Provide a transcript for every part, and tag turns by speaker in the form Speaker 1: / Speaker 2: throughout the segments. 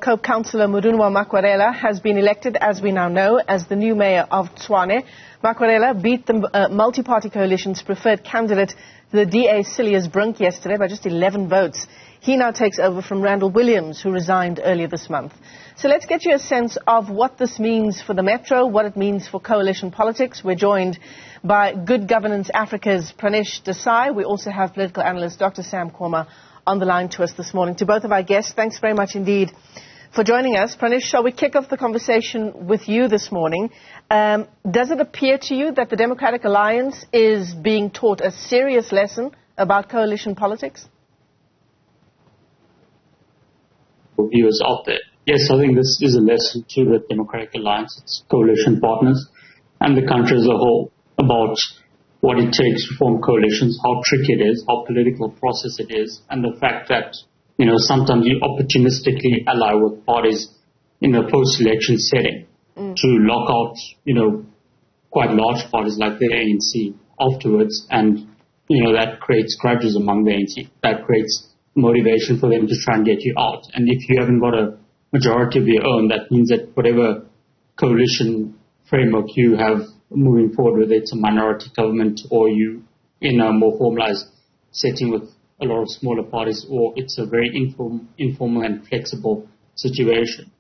Speaker 1: COPE councillor Murunwa Makwarela has been elected, as we now know, as the new mayor of Tshwane. Makwarela beat the multi-party coalition's preferred candidate, the DA Cilliers Brink, yesterday by just 11 votes. He now takes over from Randall Williams, who resigned earlier this month. So let's get you a sense of what this means for the Metro, what it means for coalition politics. We're joined by Good Governance Africa's Pranish Desai. We also have political analyst Dr Sam Koma on the line to us this morning. To both of our guests, thanks very much indeed for joining us. Pranish, shall we kick off the conversation with you this morning? Does it appear to you that the Democratic Alliance is being taught a serious lesson about coalition politics?
Speaker 2: Viewers out there. Yes, I think this is a lesson to the Democratic Alliance, its coalition partners, and the country as a whole about what it takes to form coalitions, how tricky it is, how political process it is, and the fact that, sometimes you opportunistically ally with parties in a post-election setting to lock out, quite large parties like the ANC afterwards, and, that creates grudges among the ANC. That creates motivation for them to try and get you out. And if you haven't got a majority of your own, that means that whatever coalition framework you have moving forward, whether it's a minority government or you in a more formalized setting with a lot of smaller parties, or it's a very informal and flexible situation,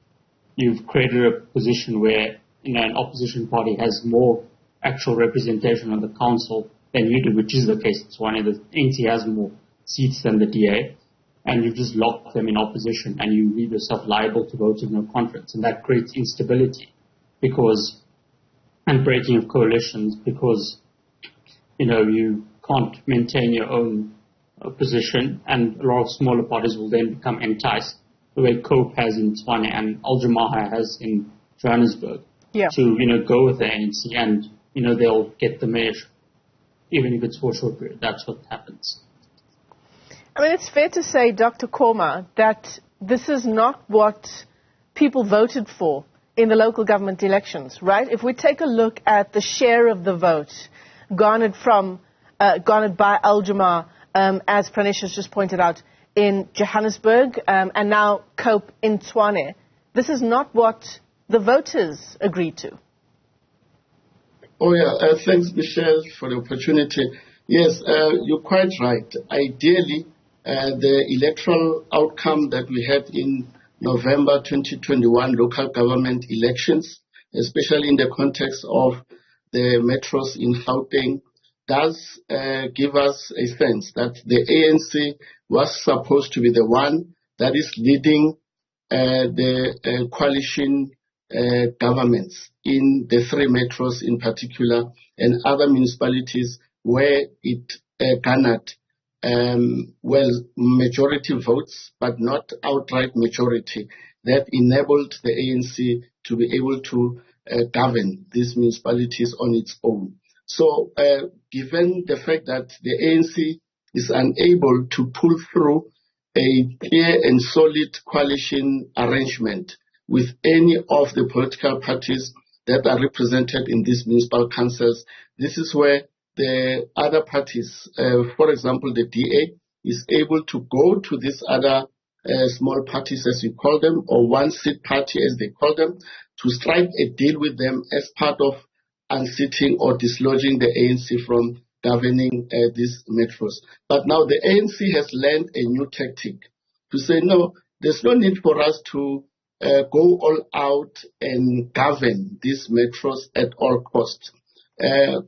Speaker 2: you've created a position where an opposition party has more actual representation on the council than you do, which is the case. It's one of the ANC has more seats than the DA, and you just lock them in opposition and you leave yourself liable to vote of no confidence, and that creates instability and breaking of coalitions because you can't maintain your own position, and a lot of smaller parties will then become enticed, the way COPE has in Tshwane and Al-Jamaah has in Johannesburg, to go with the ANC, and they'll get the mayorship, even if it's for a short period. That's what happens.
Speaker 1: I mean, it's fair to say, Dr. Koma, that this is not what people voted for in the local government elections, right? If we take a look at the share of the vote garnered by Al-Jamaah, as Pranish has just pointed out, in Johannesburg, and now COPE in Tshwane, this is not what the voters agreed to.
Speaker 3: Oh, yeah. Thanks, Michelle, for the opportunity. Yes, you're quite right. Ideally, the electoral outcome that we had in November 2021 local government elections, especially in the context of the metros in Gauteng, does give us a sense that the ANC was supposed to be the one that is leading the coalition governments in the three metros in particular and other municipalities where it garnered majority votes, but not outright majority, that enabled the ANC to be able to govern these municipalities on its own. So given the fact that the ANC is unable to pull through a clear and solid coalition arrangement with any of the political parties that are represented in these municipal councils, this is where the other parties, for example, the DA, is able to go to these other small parties, as you call them, or one-seat party, as they call them, to strike a deal with them as part of unseating or dislodging the ANC from governing these metros. But now the ANC has learned a new tactic to say, no, there's no need for us to go all out and govern these metros at all costs.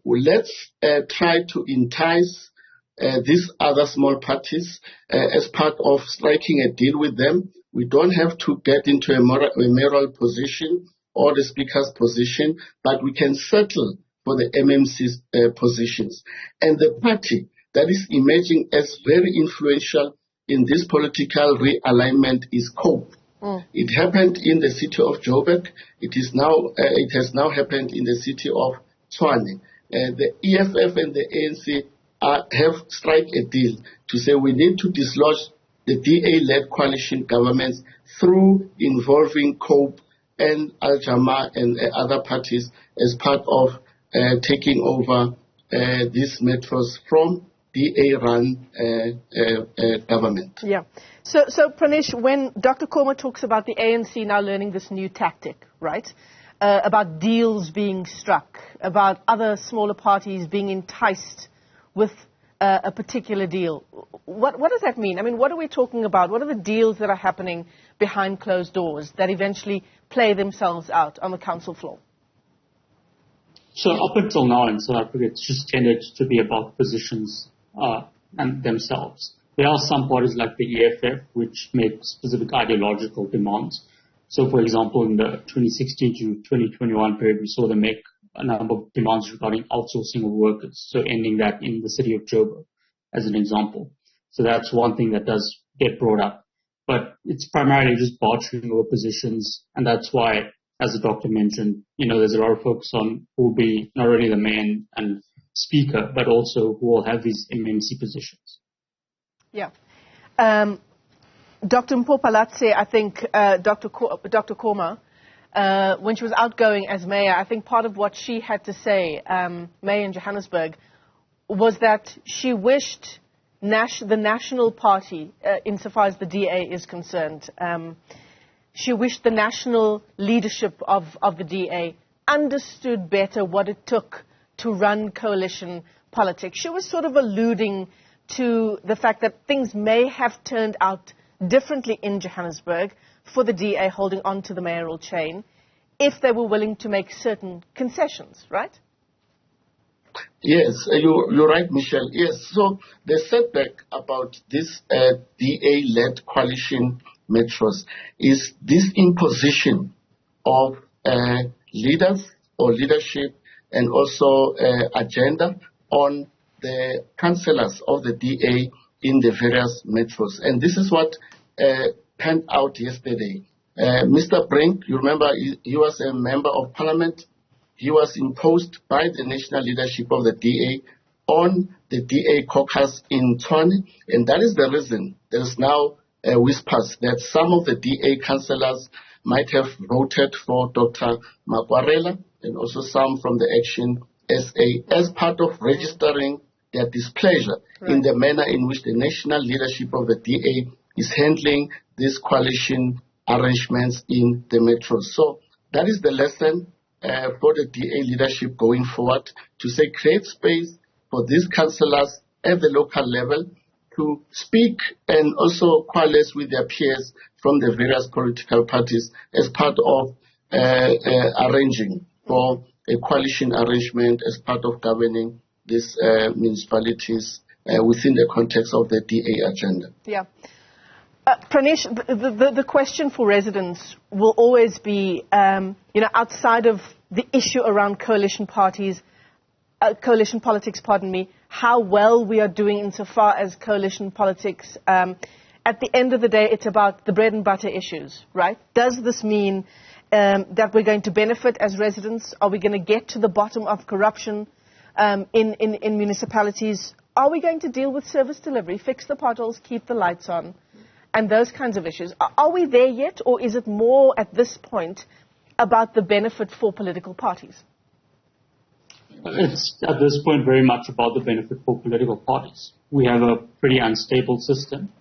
Speaker 3: Let's try to entice these other small parties as part of striking a deal with them. We don't have to get into a mayoral position or the speaker's position, but we can settle for the MMC's positions. And the party that is emerging as very influential in this political realignment is COPE. It happened in the city of Joburg. It has now happened in the city of Tshwane. The EFF and the ANC have struck a deal to say we need to dislodge the DA-led coalition governments through involving COPE and Al-Jamaah and other parties as part of taking over these metros from DA-run government.
Speaker 1: Yeah. So Pranish, when Dr. Koma talks about the ANC now learning this new tactic, right, about deals being struck, about other smaller parties being enticed with a particular deal, what does that mean? I mean, what are we talking about? What are the deals that are happening behind closed doors that eventually play themselves out on the council floor?
Speaker 2: So up until now in South Africa, it's just tended to be about positions and themselves. There are some parties like the EFF which make specific ideological demands. So, for example, in the 2016 to 2021 period, we saw them make a number of demands regarding outsourcing of workers, so ending that in the city of Joburg, as an example. So that's one thing that does get brought up. But it's primarily just bartering over positions, and that's why, as the doctor mentioned, there's a lot of focus on who will be not only the mayor and speaker, but also who will have these MMC positions.
Speaker 1: Yeah. Dr. Mpopalatse, I think Dr. Koma, when she was outgoing as mayor, I think part of what she had to say, mayor in Johannesburg, was that she wished the National Party, insofar as the DA is concerned, she wished the national leadership of the DA understood better what it took to run coalition politics. She was sort of alluding to the fact that things may have turned out differently in Johannesburg for the DA holding on to the mayoral chain if they were willing to make certain concessions, right?
Speaker 3: Yes, you're right, Michelle. Yes, so the setback about this DA-led coalition metros is this imposition of leaders or leadership and also agenda on the councillors of the DA in the various metros. And this is what panned out yesterday. Mr. Brink, you remember, he was a member of parliament. He was imposed by the national leadership of the DA on the DA caucus in Tshwane, and that is the reason there's now whispers that some of the DA councillors might have voted for Dr. Makwarela and also some from the Action SA as part of registering their displeasure in the manner in which the national leadership of the DA is handling these coalition arrangements in the metros. So that is the lesson for the DA leadership going forward, to say create space for these councillors at the local level to speak and also coalesce with their peers from the various political parties as part of arranging for a coalition arrangement as part of governing these municipalities within the context of the DA agenda.
Speaker 1: Yeah. Pranish, the question for residents will always be, outside of the issue around coalition parties, coalition politics, how well we are doing insofar as coalition politics. At the end of the day, it's about the bread and butter issues, right? Does this mean that we're going to benefit as residents? Are we going to get to the bottom of corruption in municipalities? Are we going to deal with service delivery, fix the potholes, keep the lights on, and those kinds of issues? Are we there yet, or is it more at this point about the benefit for political parties?
Speaker 2: It's at this point very much about the benefit for political parties. We have a pretty unstable system,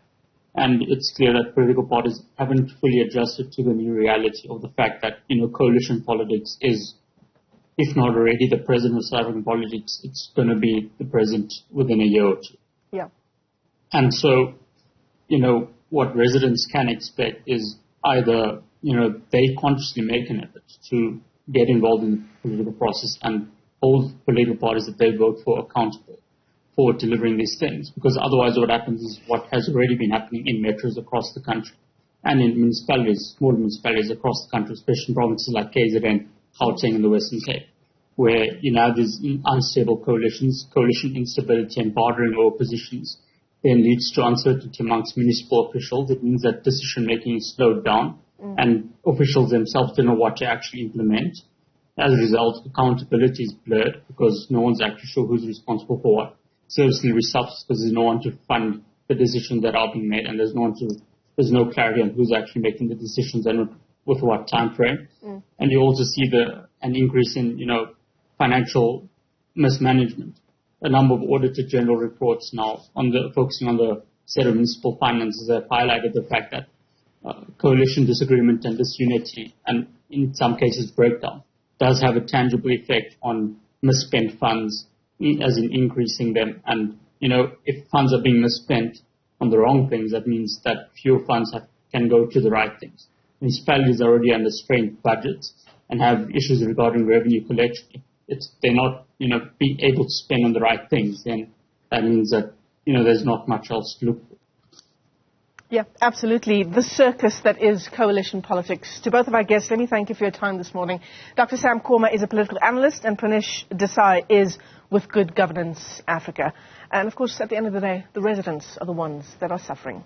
Speaker 2: and it's clear that political parties haven't fully adjusted to the new reality of the fact that, coalition politics is, if not already the president of South African politics, it's going to be the president within a year or two.
Speaker 1: Yeah.
Speaker 2: And so, what residents can expect is either, they consciously make an effort to get involved in the political process and hold political parties that they vote for accountable for delivering these things. Because otherwise what happens is what has already been happening in metros across the country and in municipalities, small municipalities across the country, especially in provinces like KZN, Gauteng and the Western Cape, where have these unstable coalitions, coalition instability and bartering over positions then leads to uncertainty amongst municipal officials. It means that decision-making is slowed down and officials themselves don't know what to actually implement. As a result, accountability is blurred because no one's actually sure who's responsible for what. Service delivery suffers because there's no one to fund the decisions that are being made, and there's no clarity on who's actually making the decisions and with what time frame. And you also see an increase in, financial mismanagement a number of Auditor General reports now focusing on the set of municipal finances have highlighted the fact that coalition disagreement and disunity, and in some cases breakdown, does have a tangible effect on misspent funds, as in increasing them. And, if funds are being misspent on the wrong things, that means that fewer funds can go to the right things. Municipalities are already under strained budgets and have issues regarding revenue collection. If they're not, being able to spend on the right things, then that means that, there's not much else to look for.
Speaker 1: Yeah, absolutely. The circus that is coalition politics. To both of our guests, let me thank you for your time this morning. Dr Sam Koma is a political analyst and Pranish Desai is with Good Governance Africa. And of course, at the end of the day, the residents are the ones that are suffering.